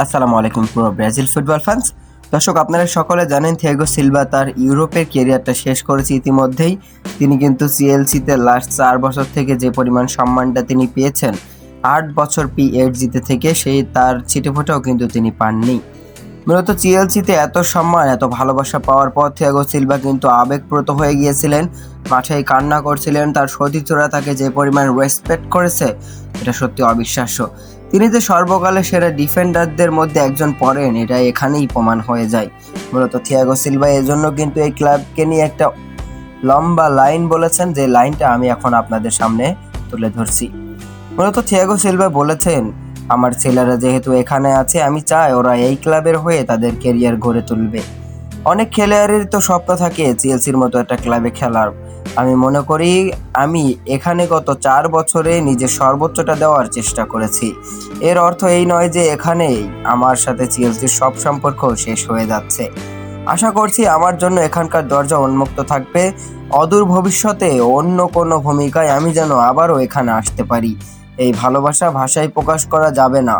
আসসালামু আলাইকুম পুরো ব্রাজিল ফুটবল ফ্যান্স। দর্শক, আপনারা সকলে জানেন থিয়াগো সিলভা তার ইউরোপের ক্যারিয়ারটা শেষ করেছে ইতিমধ্যেই। তিনি কিন্তু সিএলসিতে লাস্ট 4 বছর থেকে যে পরিমাণ সম্মানটা তিনি পেয়েছেন 8 বছর পিএসজিতে থেকে, সেই তার ছিটেফোঁটাও কিন্তু তিনি পাননি। মূলত সিএলসিতে এত সম্মান এত ভালোবাসা পাওয়ার পর থিয়াগো সিলভা কিন্তু আবেগপ্রত হয়ে গিয়েছিলেন, মাঠে কান্না করছিলেন। তার সতীর্থরা তাকে যে পরিমাণ রেসপেক্ট করেছে এটা সত্যি অবিশ্বাস্য। তিনি যে সর্বকালের সেরা ডিফেন্ডারদের মধ্যে একজন পড়েন এটা এখানেই প্রমাণ হয়ে যায়। মূলত থিয়াগো সিলভা এজন্য কিন্তু এই ক্লাবকে নিয়ে একটা লম্বা লাইন বলেছেন, যে লাইনটা আমি এখন আপনাদের সামনে তুলে ধরছি। মূলত থিয়াগো সিলভা বলেছেন, আমার ছেলেরা যেহেতু এখানে আছে আমি চাই ওরা এই ক্লাবের হয়ে তাদের ক্যারিয়ার গড়ে তুলবে। অনেক খেলোয়াড়ের তো স্বপ্ন থাকে সিএলসির মতো একটা ক্লাবে খেলার। আমি মনে করি আমি এখানে গত 4 বছরে নিজের সর্বোচ্চটা দেওয়ার চেষ্টা করেছি। এর অর্থ এই নয় যে এখানেই আমার সাথে সিএলসির সব সম্পর্ক শেষ হয়ে যাচ্ছে। আশা করছি আমার জন্য এখানকার দরজা উন্মুক্ত থাকবে। অদূর ভবিষ্যতে অন্য কোনো ভূমিকায় আমি যেন আবারও এখানে আসতে পারি। এই ভালোবাসা ভাষায় প্রকাশ করা যাবে না।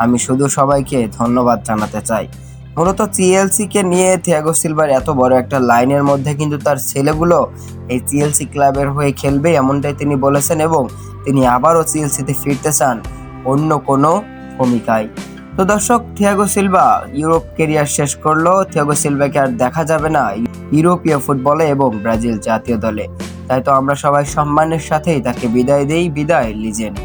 আমি শুধু সবাইকে ধন্যবাদ জানাতে চাই। মূলত সিএলসিকে নিয়ে থিয়াগো সিলভার এত বড় একটা লাইনের মধ্যে কিন্তু তার ছেলেগুলো এই সিএলসি ক্লাবের হয়ে খেলবে এমনটাই তিনি বলেছেন, এবং তিনি আবারও সিএলসিতে ফিরতে চান অন্য কোনো ভূমিকায়। তো দর্শক, থিয়াগো সিলভা ইউরোপ ক্যারিয়ার শেষ করলো। থিয়াগো সিলভাকে আর দেখা যাবে না ইউরোপীয় ফুটবলে এবং ব্রাজিল জাতীয় দলে। তাই তো আমরা সবাই সম্মানের সাথেই তাকে বিদায় দেই। বিদায় লিজেন্ড।